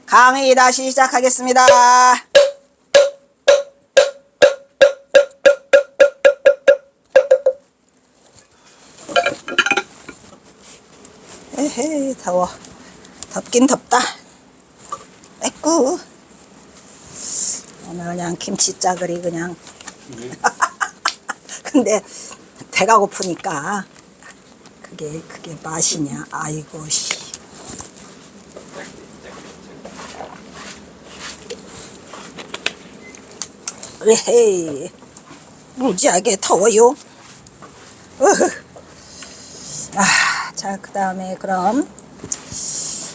강의 다시 시작하겠습니다. 에헤이 더워. 덥긴 덥다. 에꾸 오늘 그냥 김치 짜글이 그냥 근데 배가 고프니까 그게 맛이냐. 아이고 씨. 에헤이 무지하게 더워요. 자, 그 다음에 그럼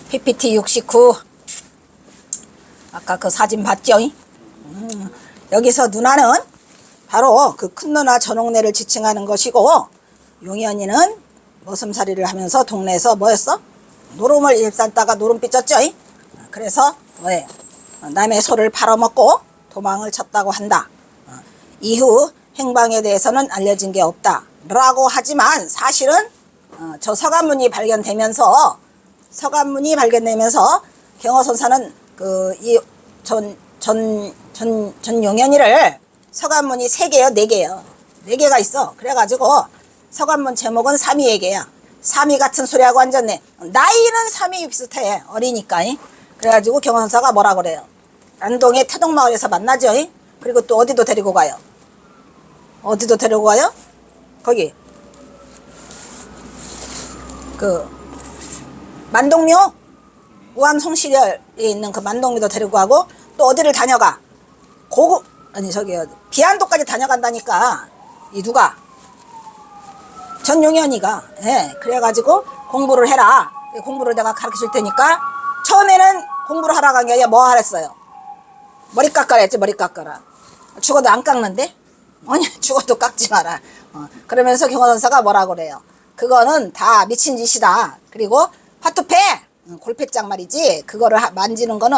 PPT 69 아까 그 사진 봤죠? 여기서 누나는 바로 그 큰 누나 전옥내를 지칭하는 것이고, 용현이는 머슴살이를 하면서 동네에서 뭐였어? 노름을 일삼다가 노름 삐졌죠? 그래서 왜 남의 소를 팔아먹고 도망을 쳤다고 한다. 이후 행방에 대해서는 알려진 게 없다 라고 하지만, 사실은 저 서간문이 발견되면서 경허선사는 그 이 전용현이를 서간문이 3개요 4개요 4개가 있어. 그래가지고 서간문 제목은 삼위에게야. 삼위 같은 소리하고 앉았네. 나이는 삼위 비슷해. 어리니까. 그래가지고 경허선사가 뭐라 그래요? 안동의 태동마을에서 만나죠. 그리고 또 어디도 데리고 가요? 거기 그 만동묘 우암 성시려에 있는 그 만동묘도 데리고 가고, 또 어디를 다녀가? 비안도까지 다녀간다니까. 이 누가? 전용현이가. 그래가지고 공부를 해라. 공부를 내가 가르쳐 줄 테니까. 처음에는 공부를 하러 간 게 아니라 뭐 하랬어요? 머리 깎아라 했지. 머리 깎아라. 죽어도 안 깎는데? 아니, 죽어도 깎지 마라. 그러면서 경허선사가 뭐라 그래요? 그거는 다 미친 짓이다. 그리고 화투패, 골패짝 말이지. 그거를 만지는 거는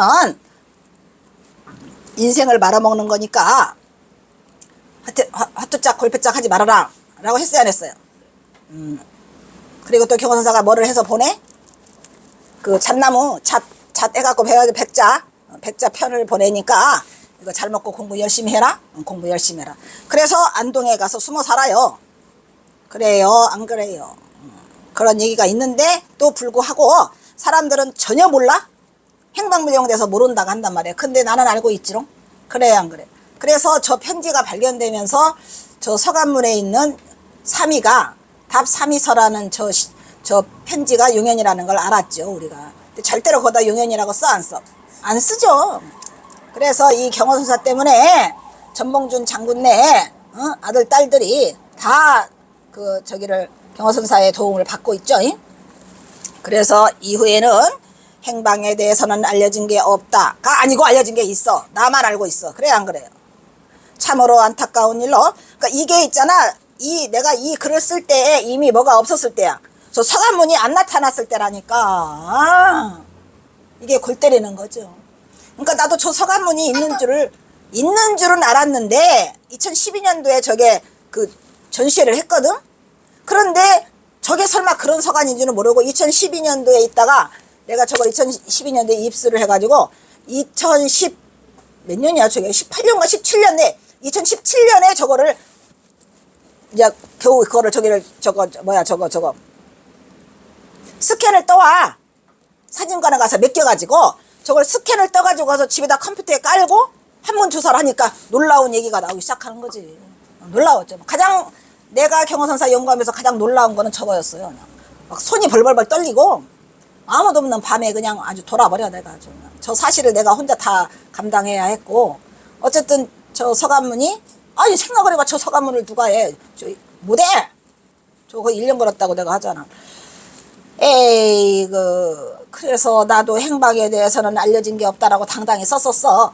인생을 말아먹는 거니까 화투짝 골패짝 하지 말아라 라고 했어요 안 했어요? 그리고 또 경허선사가 뭐를 해서 보내? 그 잣나무 잣 해갖고 백자 편을 보내니까 이거 잘 먹고 공부 열심히 해라. 공부 열심히 해라. 그래서 안동에 가서 숨어 살아요. 그래요 안 그래요? 그런 얘기가 있는데 또 불구하고 사람들은 전혀 몰라. 행방불명돼서 모른다고 한단 말이야. 근데 나는 알고 있지롱. 그래 안 그래? 그래서 저 편지가 발견되면서 저 서간문에 있는 삼위가 답삼위서라는 저 편지가 용현이라는 걸 알았죠 우리가. 근데 절대로 거기다 용현이라고 써 안 써? 안 쓰죠. 그래서 이 경허선사 때문에 전봉준 장군네 아들 딸들이 다 그 경허선사의 도움을 받고 있죠. 그래서 이후에는 행방에 대해서는 알려진 게 없다가 아니고 알려진 게 있어. 나만 알고 있어. 그래 안 그래요? 참으로 안타까운 일로. 그러니까 이게 있잖아. 내가 이 글을 쓸 때에 이미 뭐가 없었을 때야. 저 서간문이 안 나타났을 때라니까. 이게 골 때리는 거죠. 그러니까 나도 저 서간문이 있는 줄은 알았는데 2012년도에 저게 그 전시회를 했거든. 그런데 저게 설마 그런 서간인 줄은 모르고 2012년도에 있다가 내가 저걸 2012년도에 입수를 해가지고 2010 몇 년이야 저게 18년과 17년에 2017년에 저거를 이제 겨우 그거를 저거 스캔을 떠와. 사진관에 가서 맡겨가지고 저걸 스캔을 떠가지고 가서 집에다 컴퓨터에 깔고 한문 조사를 하니까 놀라운 얘기가 나오기 시작하는 거지. 놀라웠죠. 가장 내가 경허선사 연구하면서 가장 놀라운 거는 저거였어요. 그냥 막 손이 벌벌벌 떨리고 아무도 없는 밤에 그냥 아주 돌아버려. 내가 아주 저 사실을 내가 혼자 다 감당해야 했고, 어쨌든 저 서간문이 아니 생각을 해봐. 저 서간문을 누가 해? 못해. 저거 1년 걸었다고 내가 하잖아. 에이 그래서 나도 행방에 대해서는 알려진 게 없다라고 당당히 썼었어.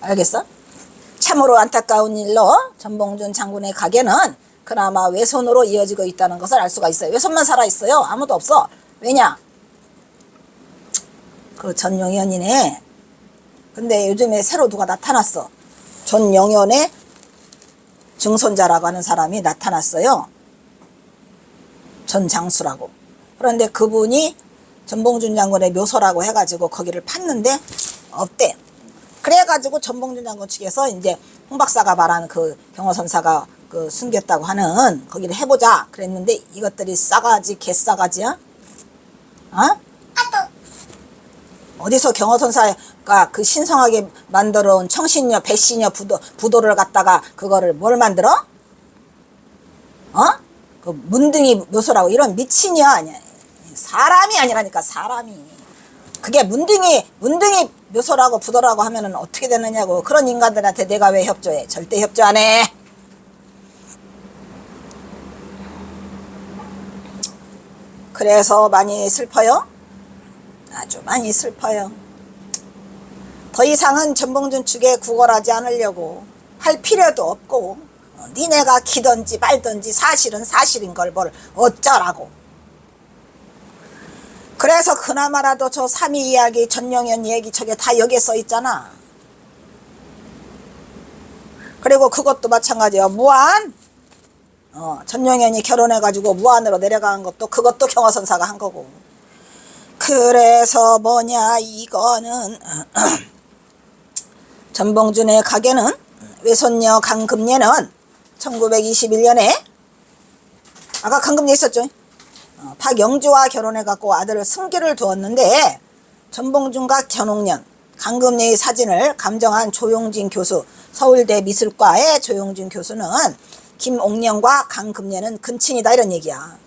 알겠어? 참으로 안타까운 일로 전봉준 장군의 가게는 그나마 외손으로 이어지고 있다는 것을 알 수가 있어요. 외손만 살아있어요. 아무도 없어. 왜냐? 그 전용현이네. 근데 요즘에 새로 누가 나타났어. 전용현의 증손자라고 하는 사람이 나타났어요. 전장수라고. 그런데 그분이 전봉준 장군의 묘소라고 해가지고 거기를 팠는데 없대. 그래가지고 전봉준 장군 측에서 이제 홍 박사가 말하는 그 경호선사가 그 숨겼다고 하는 거기를 해보자 그랬는데 이것들이 싸가지 개싸가지야? 어? 어디서 경호선사가 그 신성하게 만들어온 청신녀 배신녀 부도를 갖다가 그거를 뭘 만들어? 어? 그 문둥이 묘소라고 이런 미친이야 아니야. 사람이 아니라니까 사람이. 그게 문둥이 묘소라고 부도라고 하면은 어떻게 되느냐고. 그런 인간들한테 내가 왜 협조해? 절대 협조 안 해. 그래서 많이 슬퍼요. 아주 많이 슬퍼요. 더 이상은 전봉준 측에 구걸하지 않으려고 할 필요도 없고 니네가 기던지 말던지 사실은 사실인 걸 뭘 어쩌라고. 그래서 그나마라도 저 삼위 이야기 전용현 얘기 저게 다 여기에 써 있잖아. 그리고 그것도 마찬가지야. 무한 전용현이 결혼해가지고 무한으로 내려간 것도 그것도 경호선사가 한 거고. 그래서 뭐냐 이거는 전봉준의 가게는 외손녀 강금례는 1921년에 아까 강금례 있었죠. 박영주와 결혼해갖고 아들을 승기를 두었는데 전봉준과 견옥년 강금례의 사진을 감정한 조용진 교수 서울대 미술과의 조용진 교수는 김옥년과 강금례는 근친이다 이런 얘기야.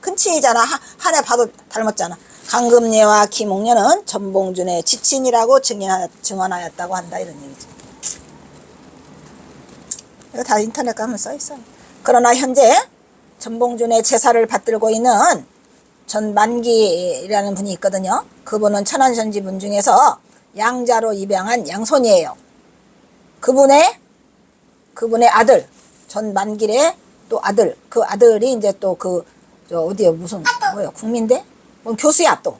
근친이잖아. 한해 봐도 닮았잖아. 강금례와 김옥년은 전봉준의 지친이라고 증언하였다고 한다 이런 얘기지. 이거 다 인터넷 가면 써있어. 그러나 현재 전봉준의 제사를 받들고 있는 전만기라는 분이 있거든요. 그분은 천안전지분 중에서 양자로 입양한 양손이에요. 그분의 아들 전만길의 또 아들, 그 아들이 이제 또 어디요 무슨 뭐야 국민대 뭐 교수야 또.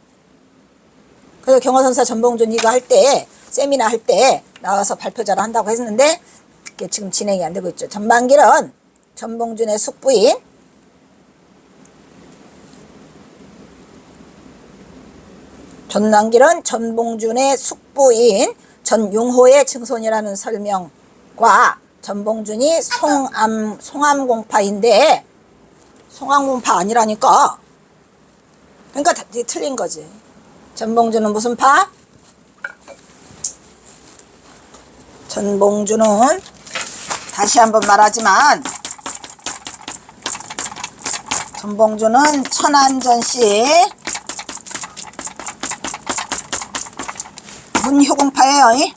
그래서 경호선사 전봉준 이거 할 때 세미나 할 때 나와서 발표자를 한다고 했는데 그게 지금 진행이 안 되고 있죠. 전만길은 전봉준의 숙부인 전만길은 전봉준의 숙부인 전용호의 증손이라는 설명과 전봉준이 송암공파인데 송암공파 아니라니까. 그러니까 틀린 거지. 전봉준은 무슨 파? 전봉준은 다시 한번 말하지만 전봉준은 천안전시 문효공파예요.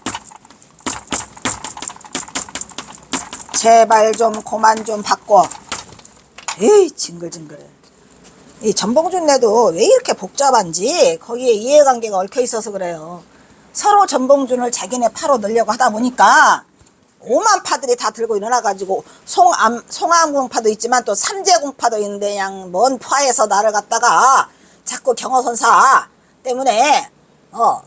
제발 좀 그만 좀 바꿔. 에이 징글징글. 이 전봉준네도 왜 이렇게 복잡한지 거기에 이해관계가 얽혀 있어서 그래요. 서로 전봉준을 자기네 파로 넣으려고 하다 보니까 오만 파들이 다 들고 일어나가지고 송암공파도 있지만 또 삼재공파도 있는데 그냥 먼 파에서 나를 갖다가 자꾸 경호선사 때문에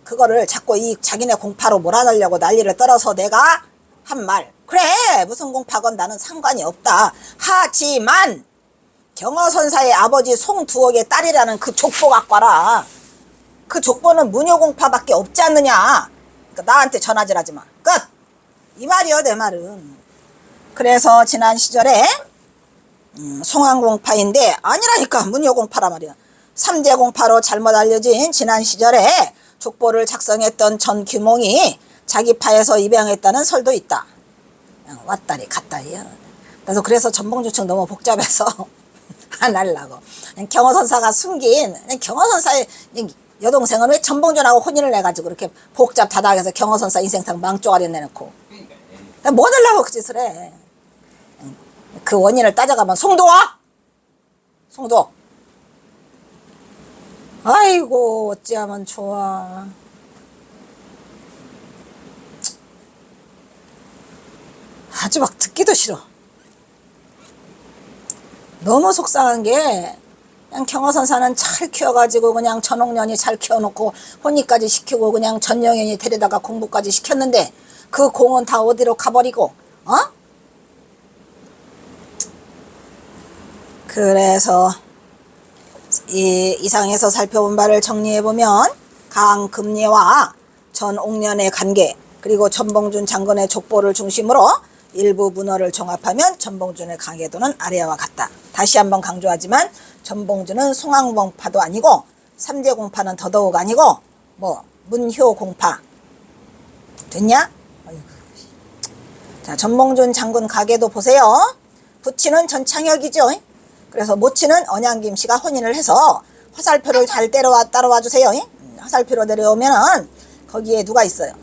그거를 자꾸 이 자기네 공파로 몰아넣으려고 난리를 떨어서 내가 한 말. 그래 무슨 공파건 나는 상관이 없다. 하지만 경호선사의 아버지 송두옥의 딸이라는 그 족보 갖고 와라. 그 족보는 문효공파밖에 없지 않느냐. 그러니까 나한테 전화질 하지 마. 끝. 이 말이요 내 말은. 그래서 지난 시절에 송암공파인데 아니라니까 문효공파라 말이야. 삼재공파로 잘못 알려진 지난 시절에 족보를 작성했던 전규몽이 자기 파에서 입양했다는 설도 있다. 왔다리 갔다리야. 그래서 전봉준 측 너무 복잡해서 안 하려고. 경호선사가 숨긴 경호선사의 여동생은 왜 전봉준하고 혼인을 해가지고 그렇게 복잡 다닥해서 경호선사 인생탕 망조가리 내놓고 뭐 하려고 그 짓을 해. 그 원인을 따져가면 송도와 송도. 아이고 어찌하면 좋아. 아주 막 듣기도 싫어. 너무 속상한 게 그냥 경호선사는 잘 키워가지고 그냥 전옥년이 잘 키워놓고 혼이까지 시키고 그냥 전영현이 데려다가 공부까지 시켰는데 그 공은 다 어디로 가버리고 그래서 이 이상에서 살펴본 바를 정리해보면 강금리와 전옥년의 관계, 그리고 전봉준 장군의 족보를 중심으로 일부 문헌을 종합하면 전봉준의 강해도는 아래와 같다. 다시 한번 강조하지만 전봉준은 송항공파도 아니고 삼재공파는 더더욱 아니고 뭐 문효공파 됐냐? 자, 전봉준 장군 가계도 보세요. 부친은 전창혁이죠. 그래서 모친은 언양김씨가 혼인을 해서 화살표를 잘 따라와 주세요. 화살표로 내려오면은 거기에 누가 있어요?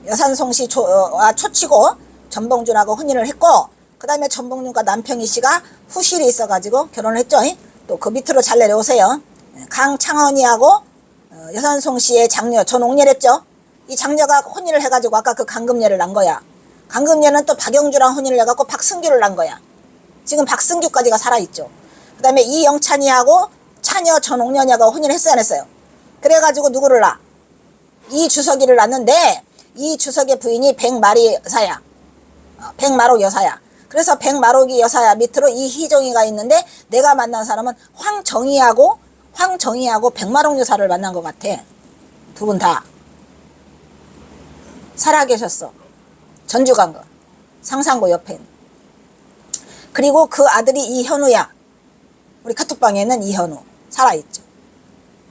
여산송씨 초치고 전봉준하고 혼인을 했고, 그 다음에 전봉준과 남평희 씨가 후실이 있어가지고 결혼을 했죠. 또 그 밑으로 잘 내려오세요. 강창헌이하고 여산송씨의 장녀 전옥렬했죠. 이 장녀가 혼인을 해가지고 아까 그 강금녀를 낳은 거야. 강금녀는 또 박영주랑 혼인을 해갖고 박승규를 낳은 거야. 지금 박승규까지가 살아있죠. 그 다음에 이영찬이하고 차녀 전옥년이하고 혼인을 했어요, 안 했어요? 그래가지고 누구를 낳아? 이주석이를 낳는데 이주석의 부인이 백마리 여사야. 백마록 여사야. 그래서 백마록이 여사야 밑으로 이희정이가 있는데 내가 만난 사람은 황정희하고 백마록 여사를 만난 것 같아. 두 분 다 살아계셨어. 전주 간 거. 상상고 옆에. 그리고 그 아들이 이현우야. 우리 카톡방에는 이현우 살아있죠.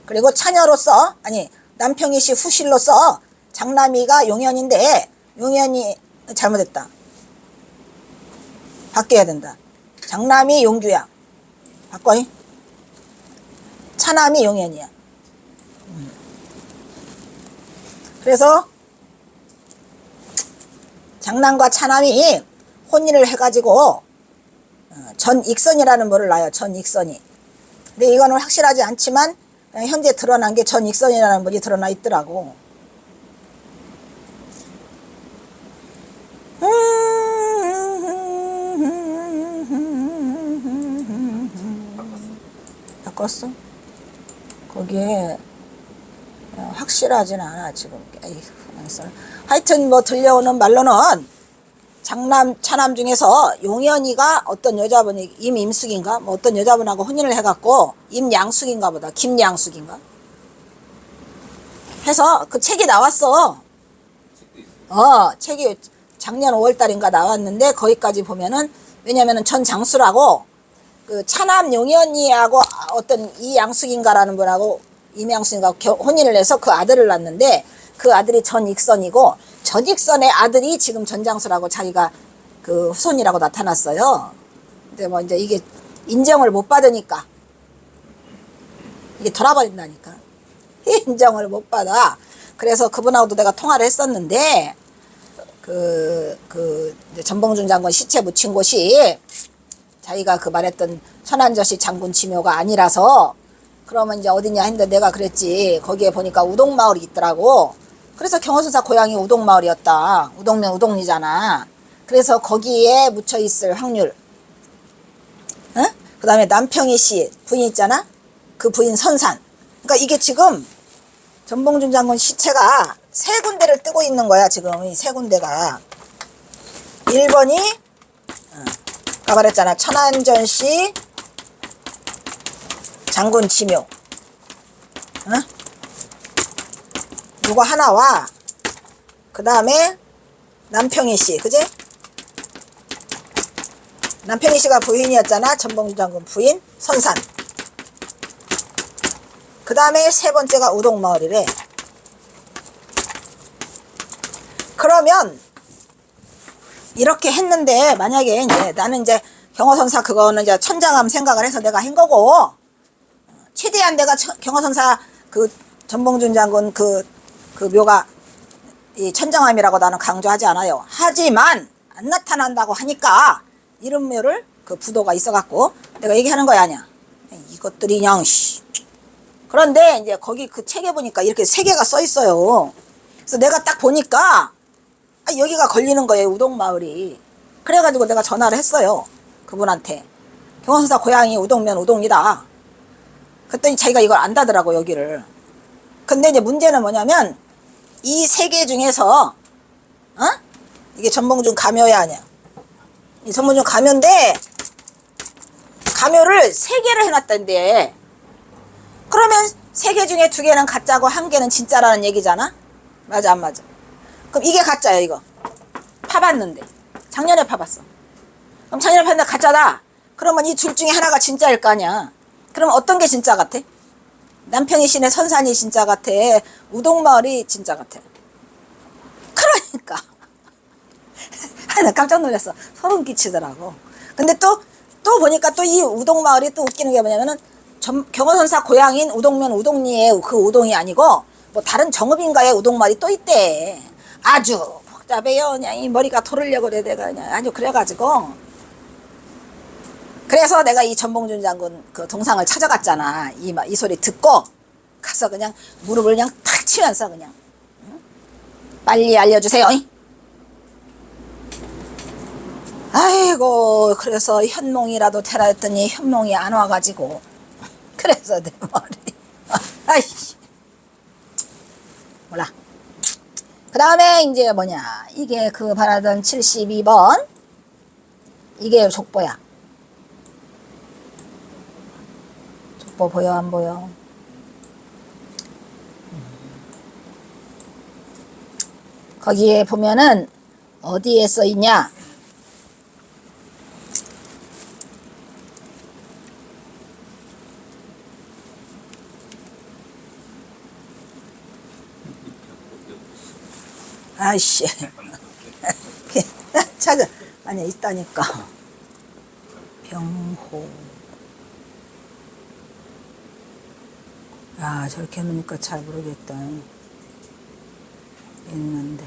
그리고 차녀로서, 아니 남평희 씨 후실로서 장남이가 용현인데, 용현이 잘못했다. 바뀌어야 된다. 장남이 용규야. 바꿔. 차남이 용현이야. 그래서 장남과 차남이 혼인을 해가지고 전익선이라는 뭐를 낳아요. 전익선이. 근데 이거는 확실하지 않지만 현재 드러난 게 전익선이라는 분이 드러나 있더라고. 바꿨어? 거기에 확실하진 않아 지금. 하여튼 뭐 들려오는 말로는 장남 차남 중에서 용현이가 어떤 여자분이 임숙인가 뭐 어떤 여자분하고 혼인을 해갖고 임양숙인가 보다, 김양숙인가 해서 그 책이 나왔어. 책이 작년 5월달인가 나왔는데 거기까지 보면은, 왜냐면은 전장수라고 그 차남 용현이하고 어떤 이양숙인가라는 분하고 임양숙인가 혼인을 해서 그 아들을 낳았는데 그 아들이 전익선이고, 전익선의 아들이 지금 전장수라고 자기가 그 후손이라고 나타났어요. 근데 뭐 이제 이게 인정을 못 받으니까 이게 돌아버린다니까. 인정을 못 받아. 그래서 그분하고도 내가 통화를 했었는데 전봉준 장군 시체 묻힌 곳이 자기가 그 말했던 천안저씨 장군 지묘가 아니라서, 그러면 이제 어디냐 했는데 내가 그랬지. 거기에 보니까 우동마을이 있더라고. 그래서 경호선사 고향이 우동마을이었다. 우동면 우동리잖아. 그래서 거기에 묻혀 있을 확률. 응? 그 다음에 남평희 씨 부인 있잖아. 그 부인 선산. 그러니까 이게 지금 전봉준 장군 시체가 세 군데를 뜨고 있는 거야. 지금 이 세 군데가. 1번이 아까 말했잖아. 천안전씨 장군 지묘. 응? 요거 하나와 그 다음에 남평희 씨, 그지? 남평희 씨가 부인이었잖아. 전봉준 장군 부인 선산. 그 다음에 세 번째가 우동마을이래. 그러면 이렇게 했는데 만약에 이제 나는 이제 경호선사 그거는 이제 천장함 생각을 해서 내가 한 거고, 최대한 내가 경호선사 그 전봉준 장군 그 묘가 이 천장함이라고 나는 강조하지 않아요. 하지만 안 나타난다고 하니까 이름묘를 그 부도가 있어갖고 내가 얘기하는 거야 아니야. 이것들이 그냥 그런데 이제 거기 그 책에 보니까 이렇게 세 개가 써 있어요. 그래서 내가 딱 보니까 여기가 걸리는 거예요. 우동마을이. 그래가지고 내가 전화를 했어요. 그분한테. 경호선사 고향이 우동면 우동이다. 그랬더니 자기가 이걸 안다더라고 여기를. 근데 이제 문제는 뭐냐면 이 세 개 중에서 이게 전봉준 가묘야 아니야. 이 전봉준 가묘인데 가묘를 세 개를 해놨던데 그러면 세 개 중에 두 개는 가짜고 한 개는 진짜라는 얘기잖아. 맞아 안 맞아? 그럼 이게 가짜야 이거. 파봤는데 작년에 파봤어. 그럼 작년에 파봤는데 가짜다. 그러면 이 둘 중에 하나가 진짜일 거 아니야. 그럼 어떤 게 진짜 같아? 남평이 시내 선산이 진짜 같아? 우동마을이 진짜 같아? 그러니까 나 깜짝 놀랐어. 소름 끼치더라고. 근데 또 보니까 또 이 우동마을이 또 웃기는 게 뭐냐면은 경호선사 고향인 우동면 우동리의 그 우동이 아니고 뭐 다른 정읍인가의 우동마을이 또 있대. 아주 복잡해요. 그냥 이 머리가 돌으려고 그래. 내가 그냥 아주 그래가지고. 그래서 내가 이 전봉준 장군 그 동상을 찾아갔잖아. 이 소리 듣고 가서 그냥 무릎을 그냥 탁 치면서 그냥 응? 빨리 알려주세요. 아이고 그래서 현몽이라도 테라 했더니 현몽이 안 와가지고 그래서 내 머리 아이씨 몰라. 그 다음에 이제 뭐냐 이게 그 바라던 72번 이게 족보야. 족보 보여 안 보여? 거기에 보면은 어디에 써 있냐? 아이씨 찾아 아니 있다니까. 병호. 아 저렇게 해놓으니까 잘 모르겠다. 있는데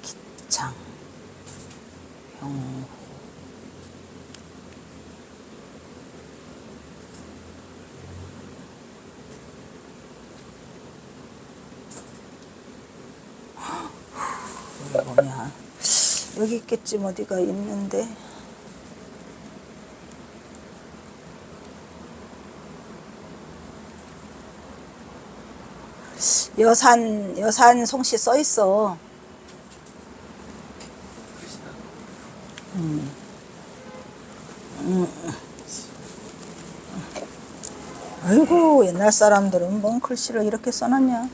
기창 병호. 여기 뭐냐 여기 있겠지 어디가 있는데. 여산 송씨 써 있어. 아이고 옛날 사람들은 뭔 글씨를 이렇게 써놨냐.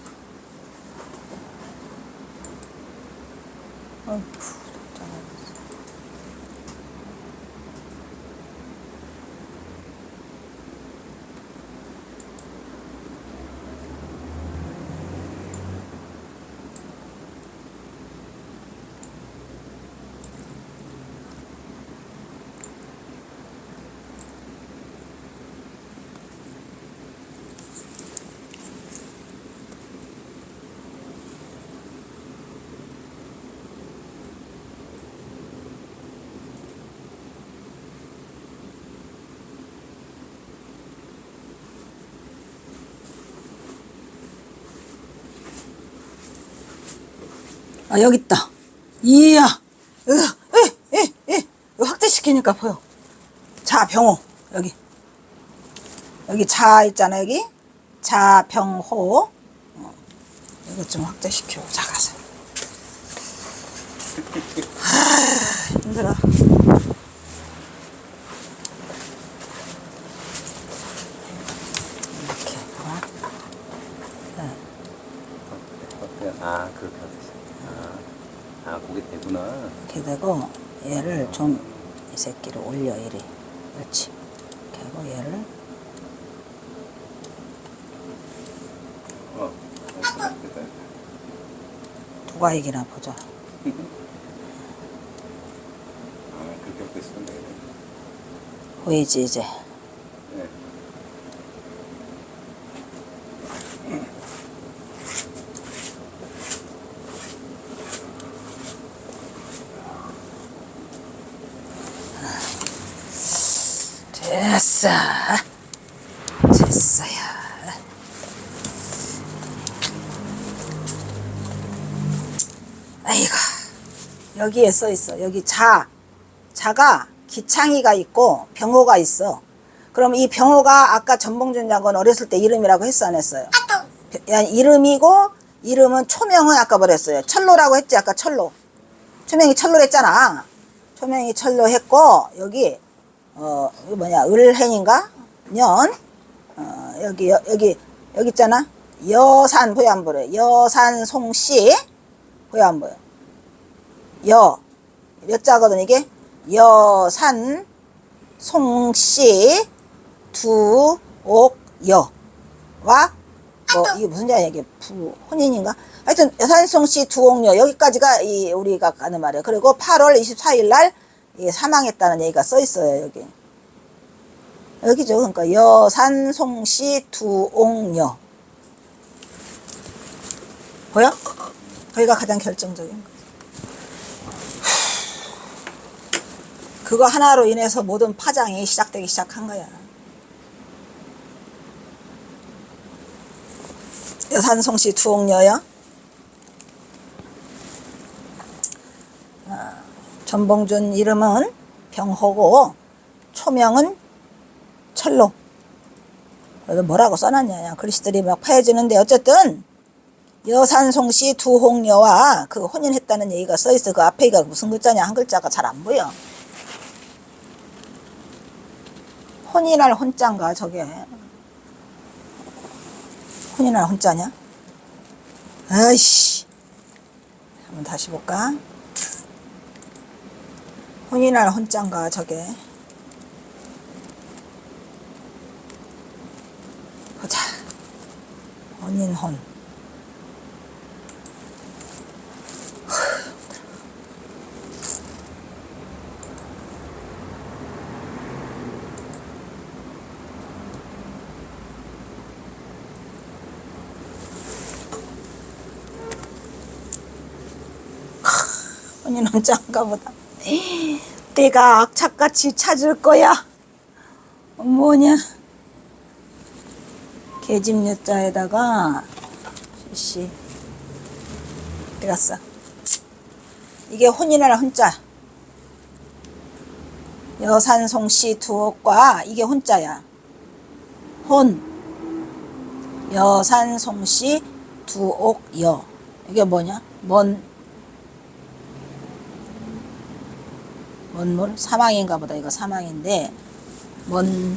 어휴, 아 여기 있다. 이야 이거 확대시키니까 보여. 자 병호 여기 자 있잖아. 여기 자 병호. 이것 좀 확대시켜. 자 가서. 아 힘들어. 이렇게 아, 그렇게 하듯이. 그게 되구나. 이렇게 되고 얘를 좀 이 새끼를 올려 이리. 그렇지. 이렇게 하고 얘를 됐다. 누가 이기나 보자. 그렇게 하고 있으면 되겠네. 보이지 이제. 네. 됐어. 됐어요. 아이고 여기에 써 있어. 여기 자가 기창이가 있고 병호가 있어. 그럼 이 병호가 아까 전봉준 장군 어렸을 때 이름이라고 했어 안 했어요? 이름이고 이름은 초명은 아까 뭐랬어요? 철로라고 했지. 아까 철로. 초명이 철로 했잖아. 초명이 철로 했고 여기 이거 뭐냐 을행인가? 년 여기 있잖아. 여산 보여 안 보여? 여산 송씨 보여 안 보여? 몇 자거든 이게? 여산 송씨 두옥 여와 뭐 이게 무슨 자야 이게 혼인인가? 하여튼 여산송씨 두옥여 여기까지가 우리가 가는 말이에요. 그리고 8월 24일 날 사망했다는 얘기가 써 있어요. 여기죠. 그러니까 여산송씨 두옥여 보여? 거기가 가장 결정적인 거죠. 그거 하나로 인해서 모든 파장이 시작되기 시작한 거야. 여산송씨 두옥여요. 전봉준 이름은 병호고 초명은 철로. 그래서 뭐라고 써놨냐. 그냥 글씨들이 막 파여지는데 어쨌든 여산송씨 두옥여와 그 혼인했다는 얘기가 써있어. 그 앞에 가 무슨 글자냐. 한 글자가 잘 안 보여. 혼인할 혼자인가 저게. 혼인할 혼자냐? 아이씨. 한번 다시 볼까? 혼인할 혼자인가 저게. 보자. 혼인혼. 혼인 혼자인가 보다. 내가 악착같이 찾을 거야. 뭐냐? 계집여자에다가 씨 어디 갔어? 이게 혼인할 혼자. 여산송씨 두옥과 이게 혼자야. 여산송씨 두옥여. 이게 뭐냐? 뭔 사망인가 보다. 이거 사망인데 뭐야.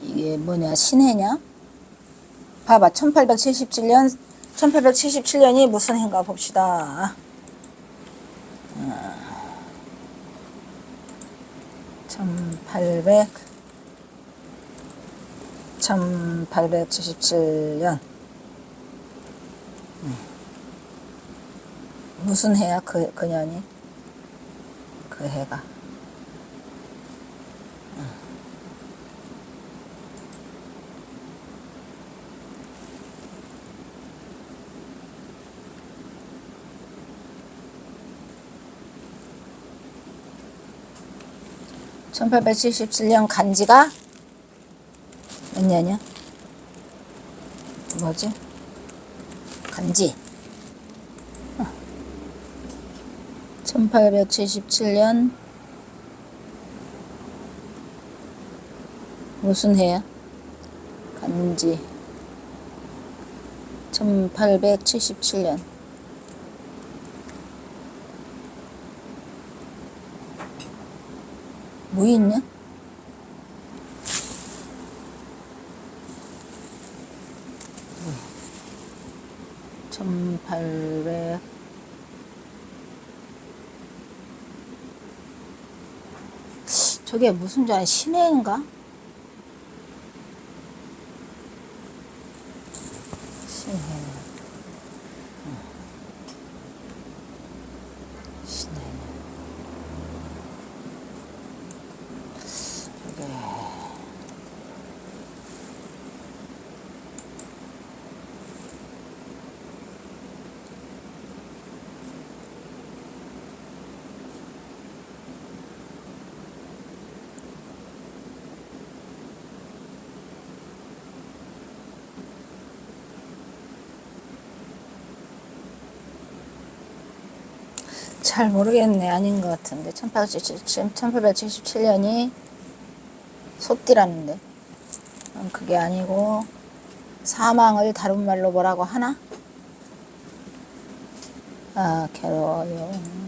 이게 뭐냐, 신해냐? 봐봐, 1877년이 무슨 해인가 봅시다. 1877년. 무슨 해야, 그 년이? 그 해가. 1877년 간지가 몇 년이야? 뭐지? 간지. 1877년 무슨 해야? 간지 1877년 뭐 있냐? 저게 무슨 자 신해인가? 신해. 신해. 저게. 잘 모르겠네. 아닌 것 같은데. 1877년이 소띠라는데. 그게 아니고, 사망을 다른 말로 뭐라고 하나? 아, 괴로워요.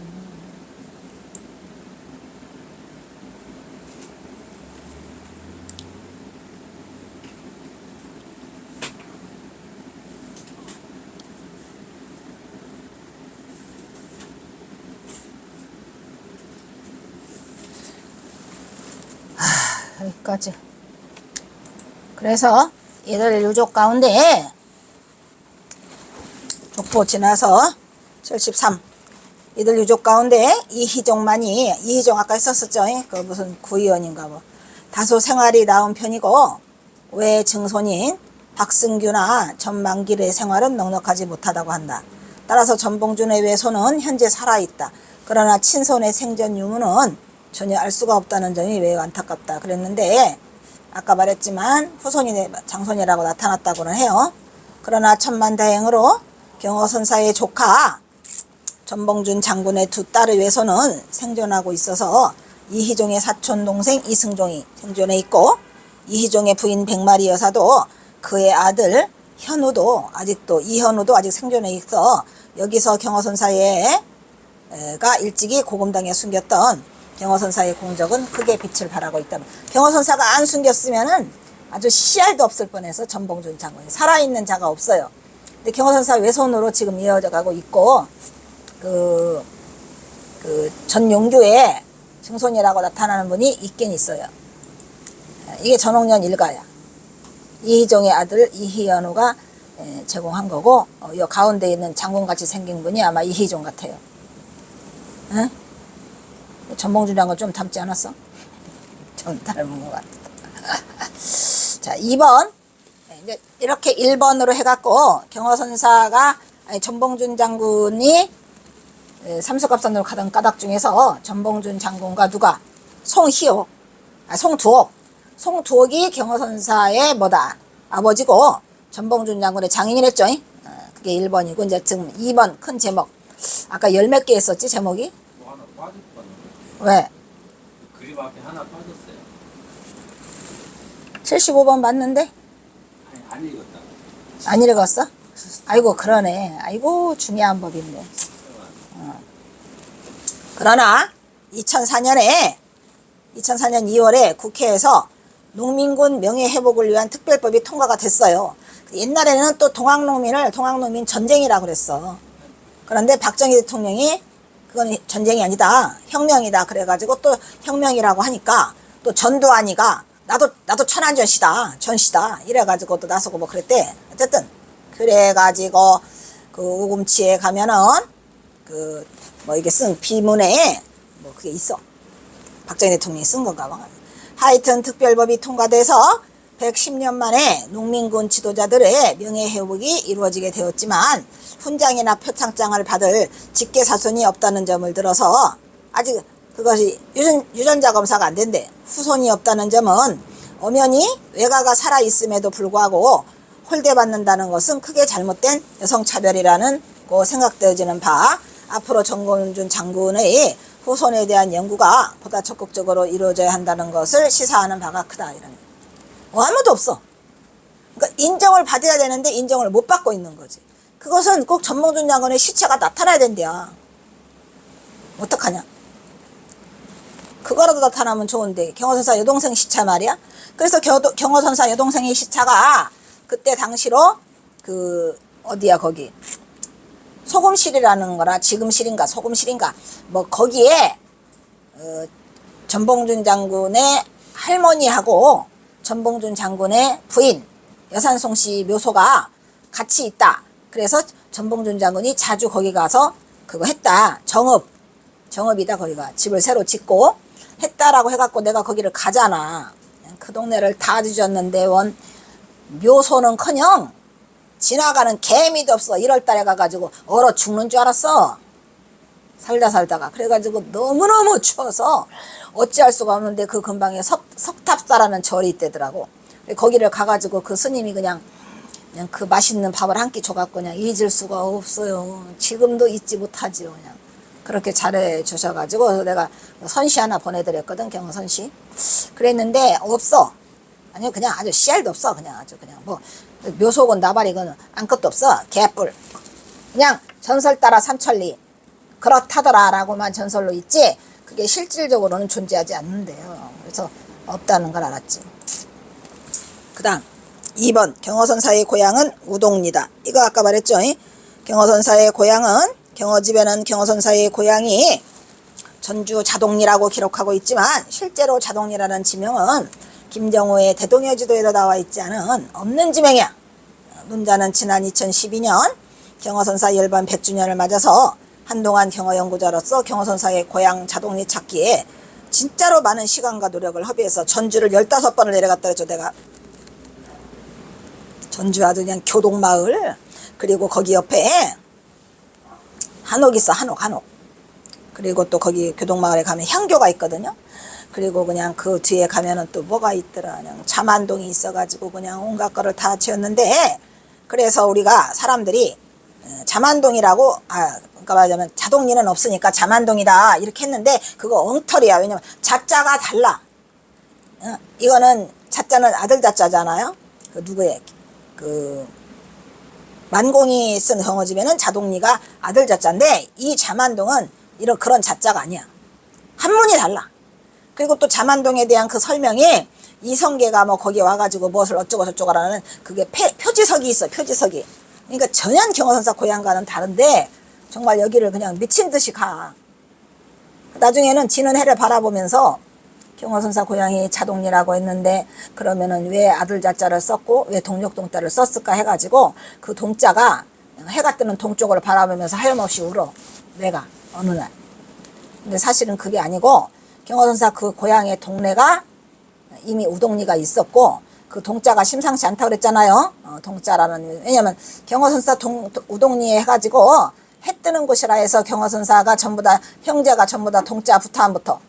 여기까지. 그래서 얘들 유족 가운데 족보 지나서 73 이들 유족 가운데 이희종 아까 했었었죠. 그 무슨 구의원인가 뭐 다소 생활이 나은 편이고 외 증손인 박승규나 전만길의 생활은 넉넉하지 못하다고 한다. 따라서 전봉준의 외손은 현재 살아있다. 그러나 친손의 생전 유무는 전혀 알 수가 없다는 점이 매우 안타깝다 그랬는데, 아까 말했지만 후손이 장손이라고 나타났다고는 해요. 그러나 천만다행으로 경허선사의 조카 전봉준 장군의 두 딸의 외손은 생존하고 있어서 이희종의 사촌 동생 이승종이 생존해 있고, 이희종의 부인 백마리 여사도 그의 아들 이현우도 아직 생존해 있어 여기서 경허선사가 일찍이 고금당에 숨겼던 경허선사의 공적은 크게 빛을 발하고 있다. 경허선사가 안 숨겼으면은 아주 씨알도 없을 뻔해서 전봉준 장군이 살아있는 자가 없어요. 근데 경허선사 외손으로 지금 이어져 가고 있고, 그 전용주의 증손이라고 나타나는 분이 있긴 있어요. 이게 전홍년 일가야. 이희종의 아들 이희연우가 제공한 거고, 이 가운데 있는 장군같이 생긴 분이 아마 이희종 같아요. 응? 전봉준이랑은 좀 닮지 않았어? 좀 닮은 것 같아. 자, 2번. 이제 이렇게 1번으로 해갖고 전봉준 장군이 삼수갑산으로 가던 까닭 중에서 전봉준 장군과 누가? 송두옥이 경허선사의 아버지고 전봉준 장군의 장인이랬죠. 그게 1번이고, 이제 지금 2번 큰 제목. 아까 열 몇 개 했었지, 제목이? 뭐 하나 빠질 뻔했네. 왜? 그림 앞에 하나 빠졌어요. 75번 맞는데? 안 읽었다. 안 읽었어? 아이고, 그러네. 아이고, 중요한 법인데. 그러나 2004년 2월에 국회에서 농민군 명예회복을 위한 특별법이 통과가 됐어요. 옛날에는 또 동학농민 전쟁이라고 그랬어. 그런데 박정희 대통령이 그건 전쟁이 아니다, 혁명이다 그래가지고 또 혁명이라고 하니까 또 전두환이가 나도 천안전시다 이래가지고 또 나서고 뭐 그랬대. 어쨌든 그래가지고 그 우금치에 가면은 이게 쓴 비문에 뭐 그게 있어. 박정희 대통령이 쓴 건가 봐. 하여튼 특별법이 통과돼서 110년 만에 농민군 지도자들의 명예회복이 이루어지게 되었지만 훈장이나 표창장을 받을 직계사손이 없다는 점을 들어서 아직 그것이 유전자 검사가 안 된대. 후손이 없다는 점은 엄연히 외가가 살아있음에도 불구하고 홀대받는다는 것은 크게 잘못된 여성차별이라는 고 생각되어지는 바, 앞으로 전봉준 장군의 후손에 대한 연구가 보다 적극적으로 이루어져야 한다는 것을 시사하는 바가 크다. 이런. 아무도 없어. 그러니까 인정을 받아야 되는데 인정을 못 받고 있는 거지. 그것은 꼭 전봉준 장군의 시체가 나타나야 된대야. 어떡하냐. 그거라도 나타나면 좋은데 경허선사 여동생 시차 말이야. 그래서 경허선사 여동생의 시차가 그때 당시로 어디야 거기 소금실이라는 거나 지금실인가 소금실인가 뭐 거기에 전봉준 장군의 할머니하고 전봉준 장군의 부인 여산송 씨 묘소가 같이 있다. 그래서 전봉준 장군이 자주 거기 가서 그거 했다. 정읍이다. 거기가 집을 새로 짓고 했다라고 해갖고 내가 거기를 가잖아. 그 동네를 다 뒤졌는데 묘소는커녕 지나가는 개미도 없어. 1월달에 가가지고 얼어 죽는 줄 알았어. 살다가 그래가지고 너무너무 추워서 어찌할 수가 없는데 그 근방에 석탑사라는 절이 있대더라고. 거기를 가가지고 그 스님이 그냥 그 맛있는 밥을 한 끼 줘갖고 그냥 잊을 수가 없어요. 지금도 잊지 못하지요. 그냥 그렇게 잘해 주셔가지고 내가 선시 하나 보내드렸거든. 경어선시. 그랬는데 없어. 아니 그냥 아주 씨알도 없어. 그냥 아주 그냥 뭐 묘속은 나발이건 아무것도 없어. 개뿔. 그냥 전설 따라 삼천리 그렇다더라 라고만 전설로 있지 그게 실질적으로는 존재하지 않는데요. 그래서 없다는 걸 알았지. 그 다음 2번 경어선사의 고향은 우동리다. 이거 아까 말했죠. 경어선사의 고향은 경어집에는 경어선사의 고향이 전주 자동리라고 기록하고 있지만 실제로 자동리라는 지명은 김정호의 대동여지도에도 나와 있지 않은 없는 지명이야. 논자는 지난 2012년 경어선사 열반 100주년을 맞아서 한동안 경어연구자로서 경어선사의 고향 자동리 찾기에 진짜로 많은 시간과 노력을 허비해서 전주를 15번을 내려갔다 그랬죠. 내가 전주 아주 그냥 교동마을 그리고 거기 옆에 한옥 있어. 한옥. 그리고 또 거기 교동마을에 가면 향교가 있거든요. 그리고 그냥 그 뒤에 가면은 또 뭐가 있더라. 그냥 자만동이 있어가지고 그냥 온갖 거를 다 지었는데 그래서 우리가 사람들이 자만동이라고 그러니까 말하자면 자동리는 없으니까 자만동이다 이렇게 했는데 그거 엉터리야. 왜냐면 자자가 달라. 이거는 자자는 아들 자자잖아요. 그 누구의 그 만공이 쓴 경어집에는 자동리가 아들 자자인데 이 자만동은 이런 그런 자자가 아니야. 한문이 달라. 그리고 또 자만동에 대한 그 설명이 이성계가 뭐 거기 와가지고 무엇을 어쩌고 저쩌고 하는 그게 표지석이 있어. 표지석이. 그러니까 전혀 경어선사 고향과는 다른데 정말 여기를 그냥 미친 듯이 가. 나중에는 지는 해를 바라보면서 경어선사 고향이 자동리라고 했는데 그러면은 왜 아들 자자를 썼고 왜 동력동자를 썼을까 해가지고 그 동자가 해가 뜨는 동쪽으로 바라보면서 하염없이 울어. 내가 어느 날. 근데 사실은 그게 아니고 경어선사 그 고향의 동네가 이미 우동리가 있었고 그 동자가 심상치 않다 그랬잖아요. 동자라는 왜냐면 경어선사 우동리에 해가지고 해 뜨는 곳이라 해서 경어선사가 전부 다 형제가 전부 다 동자 부타함부터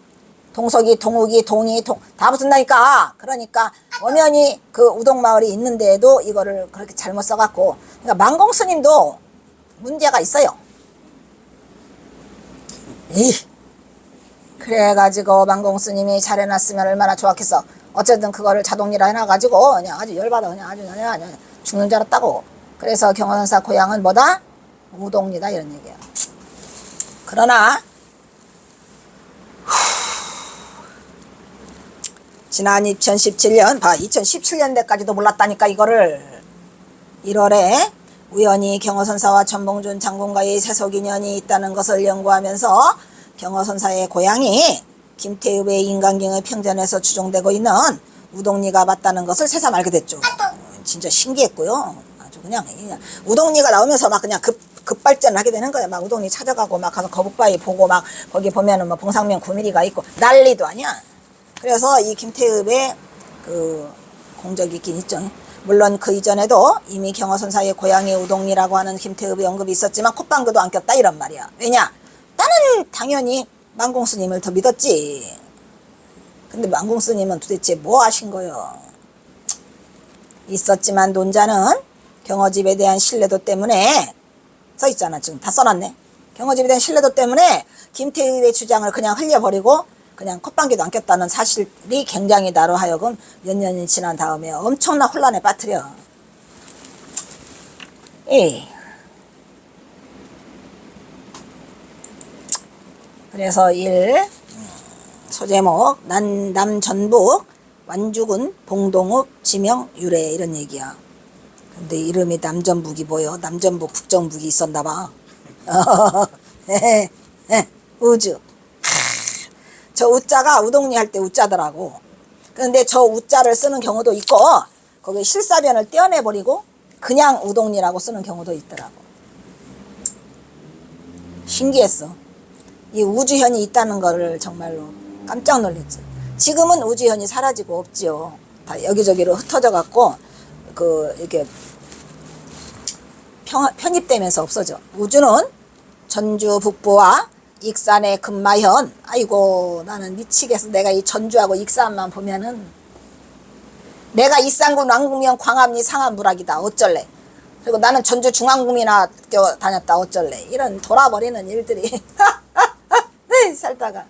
동석이 동욱이 동이 다 붙은다니까. 그러니까 엄연히 그 우동마을이 있는데도 이거를 그렇게 잘못 써갖고 그러니까 만공스님도 문제가 있어요. 그래가지고 만공스님이 잘해놨으면 얼마나 좋았겠어. 어쨌든 그거를 자동리라 해놔가지고 그냥 아주 열받아. 그냥 아주 그냥 죽는 줄 알았다고. 그래서 경어선사 고향은 뭐다? 우동리다 이런 얘기야. 그러나 지난 2017년 2017년대까지도 몰랐다니까. 이거를 1월에 우연히 경어선사와 전봉준 장군과의 세속 인연이 있다는 것을 연구하면서 경어선사의 고향이 김태읍의 인간경의 평전에서 추정되고 있는 우동리가 맞다는 것을 새삼 알게 됐죠. 진짜 신기했고요. 아주 그냥 우동리가 나오면서 막 그냥 급발전을 하게 되는 거예요. 막 우동리 찾아가고 막 가서 거북바위 보고 막 거기 보면은 뭐 봉상면 9mm가 있고 난리도 아니야. 그래서 이 김태읍에 그 공적이 있긴 있죠. 물론 그 이전에도 이미 경어선사의 고향이 우동리라고 하는 김태읍의 언급이 있었지만 콧방귀도 안 꼈다 이런 말이야. 왜냐? 나는 당연히 만공스님을 더 믿었지. 근데 만공스님은 도대체 뭐 하신 거요? 있었지만 논자는 경어집에 대한 신뢰도 때문에 써있잖아. 지금 다 써놨네. 경어집에 대한 신뢰도 때문에 김태읍의 주장을 그냥 흘려버리고 그냥 콧방귀도 안 꼈다는 사실이 굉장히 나로 하여금 몇 년이 지난 다음에 엄청난 혼란에 빠뜨려. 그래서 1 소제목 남전북 완주군 봉동읍 지명 유래 이런 얘기야. 근데 이름이 남전북이 뭐요? 남전북 북전북이 있었나봐. 우주. 저 우자가 우동리 할 때 우자더라고. 그런데 저 우자를 쓰는 경우도 있고 거기 실사변을 떼어내버리고 그냥 우동리라고 쓰는 경우도 있더라고. 신기했어. 이 우주현이 있다는 거를 정말로 깜짝 놀랐지. 지금은 우주현이 사라지고 없지요. 다 여기저기로 흩어져 갖고 이렇게 편입되면서 없어져. 우주는 전주 북부와 익산의 금마현. 아이고 나는 미치겠어. 내가 이 전주하고 익산만 보면은 내가 익산군 왕궁면 광암리 상암부락이다 어쩔래. 그리고 나는 전주 중앙궁이나 다녔다 어쩔래. 이런 돌아버리는 일들이 살다가.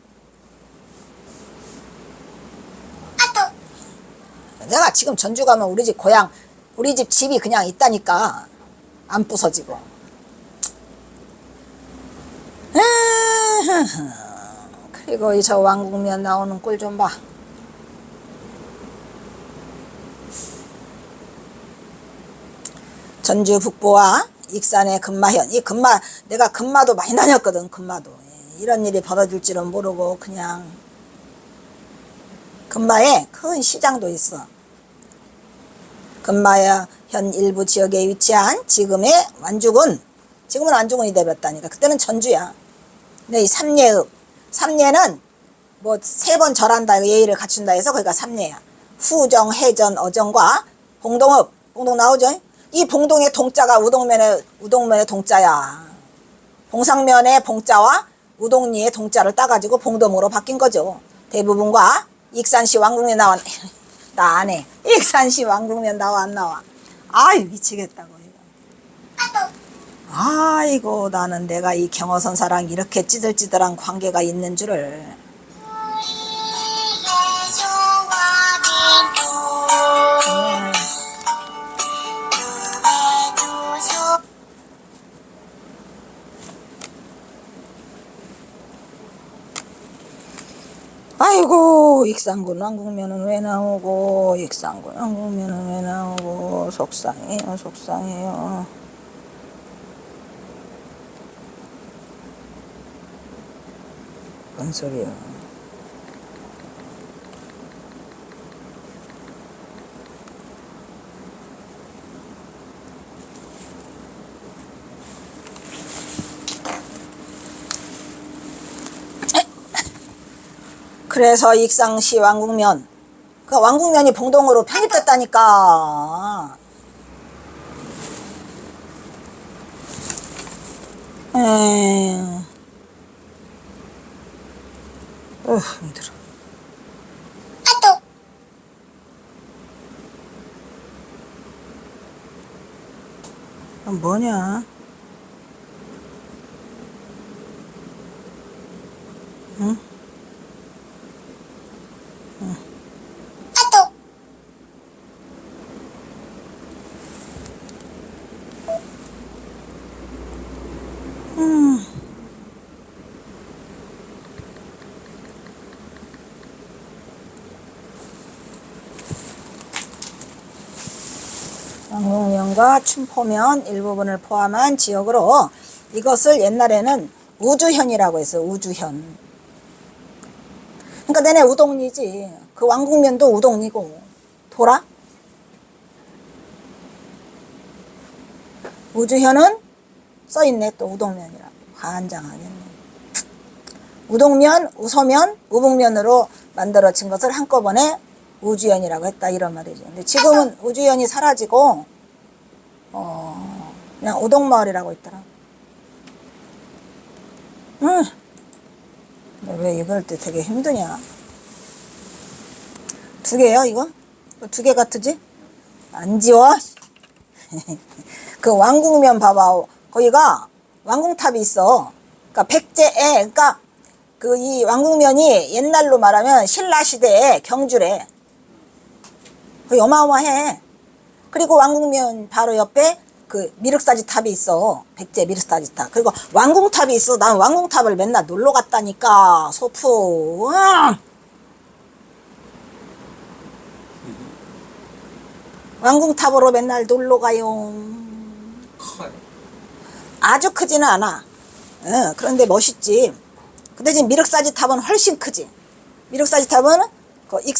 내가 지금 전주 가면 우리 집 고향, 우리 집 집이 그냥 있다니까. 안 부서지고. 그리고 이 저 왕국면 나오는 꼴 좀 봐. 전주 북부와 익산의 금마현. 이 금마, 내가 금마도 많이 다녔거든, 금마도. 이런 일이 벌어질 줄은 모르고 그냥. 금마에 큰 시장도 있어. 금마현 일부 지역에 위치한 지금의 완주군. 지금은 완주군이 되었다니까. 그때는 전주야. 근데 이 삼례읍. 삼례는 뭐 3번 절한다, 예의를 갖춘다 해서 거기가 삼례야. 후정, 해전, 어정과 봉동읍. 봉동 나오죠? 이 봉동의 동자가 우동면의 동자야. 봉상면의 봉자와 우동리의 동자를 따가지고 봉동으로 바뀐 거죠. 대부분과 익산시 왕국면 나와. 나 안 해. 익산시 왕국면 나와 안 나와. 아유 미치겠다고 이거. 아이고 나는 내가 이 경어선사랑 이렇게 찌들찌들한 관계가 있는 줄을. 아이고 익산군 왕국면은 왜 나오고 익산군 왕국면은 왜 나오고 속상해요 속상해요. 뭔 소리야. 그래서 익산시 왕국면, 그 왕국면이 봉동으로 편입됐다니까. 힘들어. 뭐냐? 응? 왕국면과 춘포면 일부분을 포함한 지역으로 이것을 옛날에는 우주현이라고 했어요. 우주현. 그러니까 내내 우동리지. 그 왕국면도 우동리고. 돌아? 우주현은 써있네. 또 우동면이라고. 환장하겠네. 우동면, 우서면, 우북면으로 만들어진 것을 한꺼번에 우주현이라고 했다 이런 말이죠. 근데 지금은 우주현이 사라지고 그냥 우동마을이라고 있더라. 왜 이걸 때 되게 힘드냐? 2개요 이거? 2개 같으지? 안 지워? 그 왕국면 봐봐. 거기가 왕궁탑이 있어. 그러니까 백제에, 그러니까 그 이 왕국면이 옛날로 말하면 신라 시대의 경주래. 그 어마어마해. 그리고 왕국면 바로 옆에 그 미륵사지 탑이 있어. 백제 미륵사지 탑. 그리고 왕궁탑이 있어. 난 왕궁탑을 맨날 놀러 갔다니까. 소프. 왕궁탑으로 맨날 놀러 가요. 아주 크지는 않아. 그런데 멋있지. 근데 지금 미륵사지 탑은 훨씬 크지. 미륵사지 탑은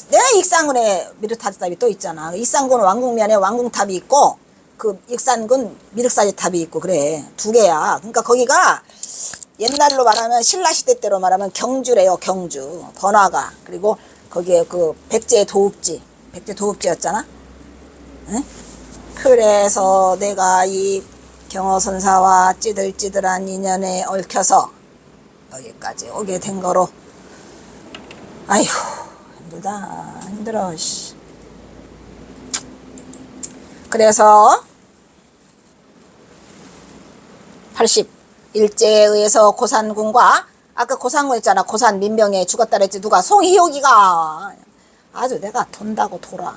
내 익산군에 미륵사지 탑이 또 있잖아. 익산군 왕궁면에 왕궁탑이 있고 그 익산군 미륵사지 탑이 있고 그래. 2개야. 그러니까 거기가 옛날로 말하면 신라시대 때로 말하면 경주래요. 경주. 번화가. 그리고 거기에 그 백제 도읍지. 백제 도읍지였잖아. 응? 그래서 내가 이 경어선사와 찌들찌들한 인연에 얽혀서 여기까지 오게 된 거로. 아휴 힘들다. 힘들어. 그래서 81제에 의해서 고산군과 아까 고산군 있잖아. 고산 민병에 죽었다 그랬지. 누가? 송희옥이가. 아주 내가 돈다고 돌아.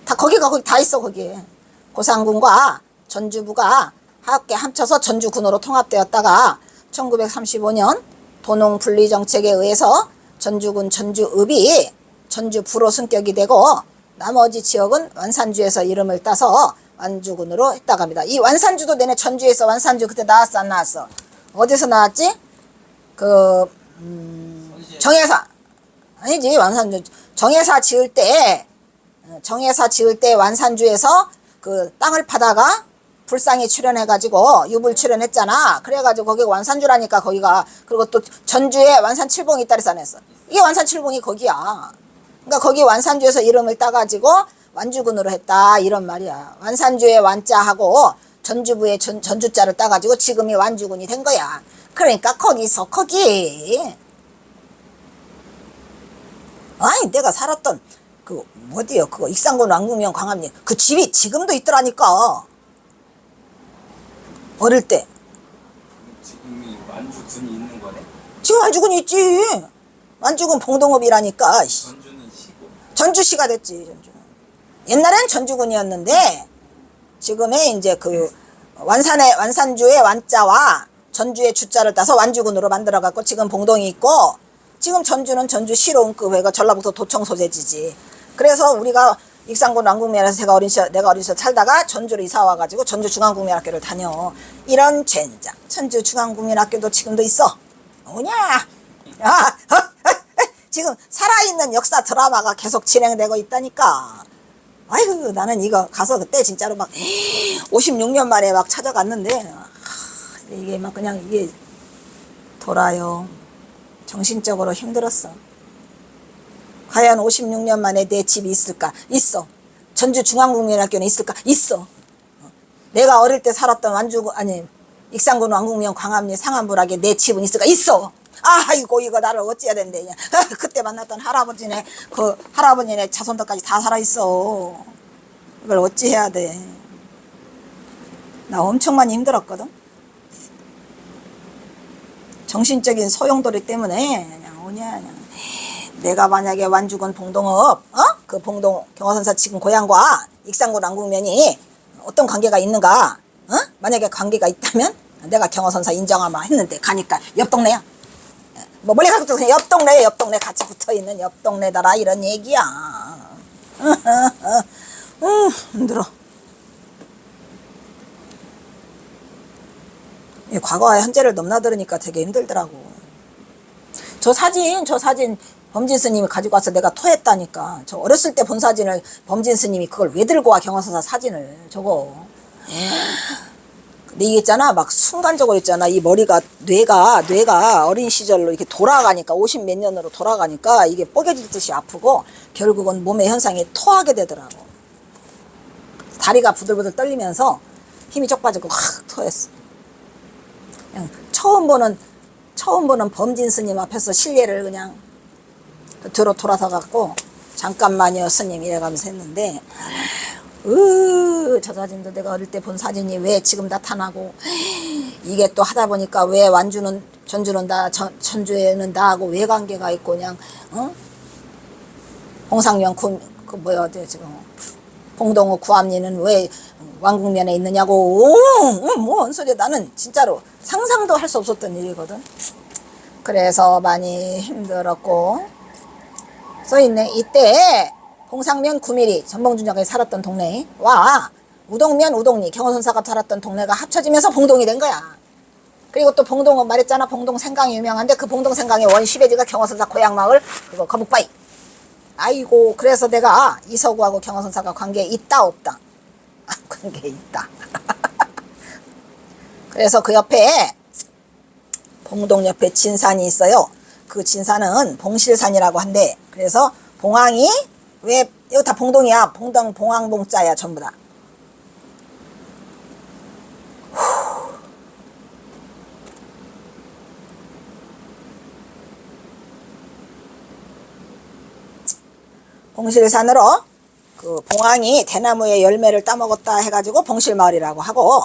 다 거기 다 있어 거기에. 고산군과 전주부가 함께 합쳐서 전주군으로 통합되었다가 1935년 도농 분리 정책에 의해서 전주군 전주읍이 전주부로 승격이 되고 나머지 지역은 완산주에서 이름을 따서 완주군으로 했다고 합니다. 이 완산주도 내내 전주에서 완산주 그때 나왔어 안 나왔어? 어디서 나왔지? 정예사 아니지. 완산주 정예사 지을 때 완산주에서 그 땅을 파다가 불상이 출현해가지고 유불 출현했잖아. 그래가지고 거기가 완산주라니까 거기가. 그리고 또 전주에 완산칠봉이 있다 그래서 안 했어. 이게 완산칠봉이 거기야. 그러니까 거기 완산주에서 이름을 따가지고 완주군으로 했다 이런 말이야. 완산주의 완자하고 전주부의 전주자를 따가지고 지금이 완주군이 된 거야. 그러니까 거기서 거기. 아니 내가 살았던 그 어디요? 그거 익산군 왕궁면 광암리 그 집이 지금도 있더라니까. 어릴 때. 지금이 완주군이 있는 거네. 지금 완주군이 있지. 완주군 봉동읍이라니까. 전주는 시고. 전주시가 됐지. 전주는. 옛날엔 전주군이었는데 지금의 이제 그 완산주의 완자와 전주의 주자를 따서 완주군으로 만들어 갖고 지금 봉동이 있고, 지금 전주는 전주시로 응급해가 전라북도 도청 소재지지. 그래서 우리가 익산군 왕궁면에서 내가 어린 시절 살다가 전주로 이사 와가지고 전주 중앙국민학교를 다녀. 이런 젠장. 전주 중앙국민학교도 지금도 있어. 뭐냐? 지금 살아있는 역사 드라마가 계속 진행되고 있다니까. 아이고 나는 이거 가서 그때 진짜로 막 56년 만에 막 찾아갔는데 이게 막 그냥 이게 돌아요. 정신적으로 힘들었어. 과연 56년 만에 내 집이 있을까? 있어. 전주 중앙국민학교는 있을까? 있어. 내가 어릴 때 살았던 익산군 왕궁면 광암리 상암부락에 내 집은 있을까? 있어. 아이고 이거 나를 어찌해야 된대. 그때 만났던 할아버지네 자손들까지 다 살아있어. 이걸 어찌해야 돼. 나 엄청 많이 힘들었거든. 정신적인 소용돌이 때문에 그냥 그냥 내가 만약에 완주군 봉동읍 그 봉동 경화선사 지금 고향과 익산군 왕궁면이 어떤 관계가 있는가, 만약에 관계가 있다면 내가 경화선사 인정하마 했는데 가니까 옆 동네야. 뭐 멀리 가서 그냥 옆 동네 같이 붙어있는 옆 동네다라 이런 얘기야. 힘들어. 과거와 현재를 넘나들으니까 되게 힘들더라고. 저 사진 범진 스님이 가지고 와서 내가 토했다니까. 저 어렸을 때 본 사진을 범진 스님이 그걸 왜 들고 와, 경화선사 사진을. 저거. 근데 이게 있잖아, 막 순간적으로 있잖아, 이 머리가 뇌가 어린 시절로 이렇게 돌아가니까 50 몇 년으로 돌아가니까 이게 뽀개질 듯이 아프고 결국은 몸의 현상이 토하게 되더라고. 다리가 부들부들 떨리면서 힘이 쪽 빠지고 확 토했어. 그냥 처음 보는 범진 스님 앞에서 실례를 그냥 뒤로 돌아서 갖고 잠깐만요 스님 이래가면서 했는데, 저 사진도 내가 어릴 때 본 사진이 왜 지금 나타나고, 이게 또 하다 보니까 왜 전주는 전주에는 나하고 왜 관계가 있고, 그냥 홍상면 지금 봉동읍 구암리는 왜 왕궁면에 있느냐고. 뭔 소리야. 나는 진짜로 상상도 할 수 없었던 일이거든. 그래서 많이 힘들었고. 써있네. 이때 홍상면 9mm 전봉준장이 살았던 동네와 우동면 우동리 경호선사가 살았던 동네가 합쳐지면서 봉동이 된 거야. 그리고 또 봉동은 말했잖아, 봉동 생강이 유명한데 그 봉동 생강의 원시배지가 경호선사 고향마을 그거 거북바위. 아이고, 그래서 내가 이서구하고 경호선사가 관계에 있다 없다? 관계에 있다. 그래서 그 옆에 봉동 옆에 진산이 있어요. 그 진산은 봉실산이라고 한대. 그래서 봉황이 왜 이거 다 봉동이야. 봉동 봉황봉자야 전부 다. 봉실산으로 그 봉황이 대나무의 열매를 따먹었다 해가지고 봉실마을이라고 하고,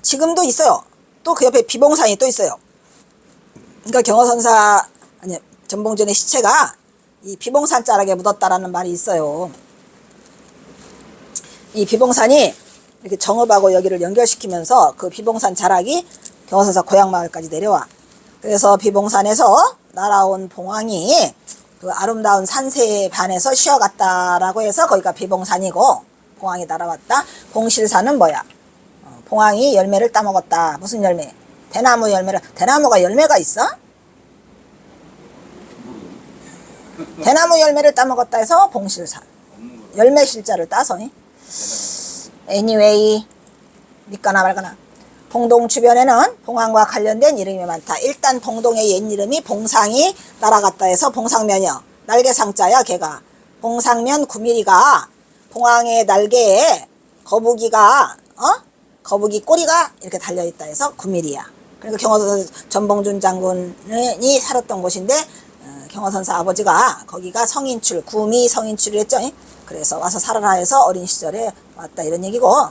지금도 있어요. 또 그 옆에 비봉산이 또 있어요. 그러니까 경허선사 아니 전봉준의 시체가 이 비봉산 자락에 묻었다라는 말이 있어요. 이 비봉산이 이렇게 정읍하고 여기를 연결시키면서 그 비봉산 자락이 경허선사 고향마을까지 내려와. 그래서 비봉산에서 날아온 봉황이 그 아름다운 산세에 반해서 쉬어갔다라고 해서 거기가 비봉산이고, 봉황이 날아왔다. 봉실산은 뭐야? 봉황이 열매를 따먹었다. 무슨 열매? 대나무 열매를. 대나무가 열매가 있어? 대나무 열매를 따먹었다 해서 봉실산. 열매 실자를 따서. anyway, 믿거나 말거나. 봉동 주변에는 봉황과 관련된 이름이 많다. 일단 봉동의 옛 이름이 봉상이 날아갔다 해서 봉상면이요. 날개상자야 걔가. 봉상면 9mm가 봉황의 날개에 거북이가 거북이 꼬리가 이렇게 달려있다 해서 9mm야. 그러니까 경허선사 전봉준 장군이 살았던 곳인데 경허선사 아버지가 거기가 성인출, 구미 성인출을 했죠. 그래서 와서 살아라 해서 어린 시절에 왔다 이런 얘기고,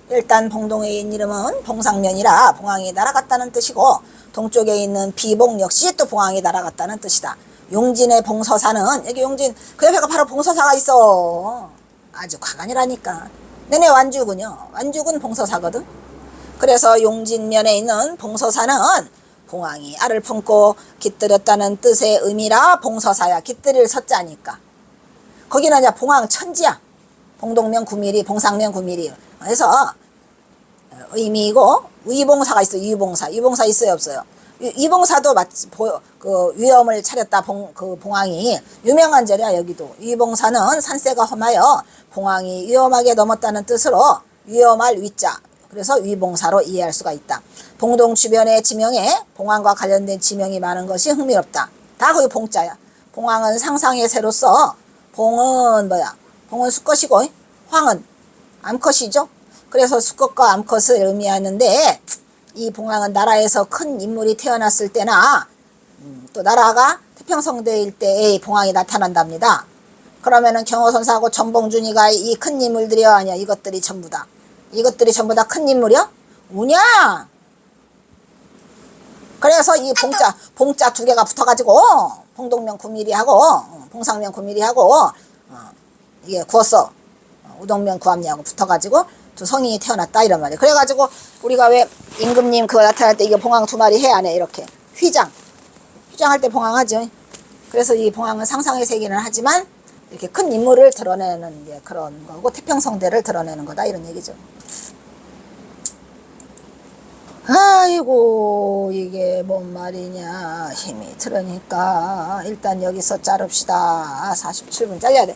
일단 봉동의 옛 이름은 봉상면이라 봉황이 날아갔다는 뜻이고, 동쪽에 있는 비봉 역시 또 봉황이 날아갔다는 뜻이다. 용진의 봉서사는, 여기 용진 그 옆에가 바로 봉서사가 있어. 아주 과간이라니까. 내내 완주군요. 완주군 봉서사거든. 그래서 용진면에 있는 봉서사는 봉황이 알을 품고 깃들였다는 뜻의 의미라 봉서사야. 깃들일 서자니까. 거기는 이제 봉황 천지야. 봉동면 9mm, 봉상면 9mm. 그래서 의미이고, 위봉사가 있어. 위봉사. 위봉사 있어요, 없어요? 위봉사도 마치 그 위엄을 차렸다. 그 봉황이 유명한 절이야. 여기도 위봉사는 산세가 험하여 봉황이 위험하게 넘었다는 뜻으로 위험할 위자. 그래서 위봉사로 이해할 수가 있다. 봉동 주변의 지명에 봉황과 관련된 지명이 많은 것이 흥미롭다. 다 거기 봉자야. 봉황은 상상의 새로서, 봉은 뭐야? 봉은 수컷이고 황은 암컷이죠. 그래서 수컷과 암컷을 의미하는데, 이 봉황은 나라에서 큰 인물이 태어났을 때나 또 나라가 태평성대일 때에 봉황이 나타난답니다. 그러면은 경허선사하고 전봉준이가 이 큰 인물들이야 아니야? 이것들이 전부 다 큰 인물이야? 뭐냐? 그래서 이 봉자 두 개가 붙어가지고 봉동면 9mm 하고 봉상면 9mm 하고 이게 구웠어. 우동면 9합리하고 붙어가지고 두 성인이 태어났다 이런 말이에요. 그래가지고 우리가 왜 임금님 그거 나타날 때 이게 봉황 2마리 해 안 해? 이렇게 휘장할 때 봉황하죠. 그래서 이 봉황은 상상의 세계는 하지만 이렇게 큰 인물을 드러내는 이제 그런 거고, 태평성대를 드러내는 거다 이런 얘기죠. 아이고 이게 뭔 말이냐. 힘이 들으니까 일단 여기서 자릅시다. 47분 잘려야 돼.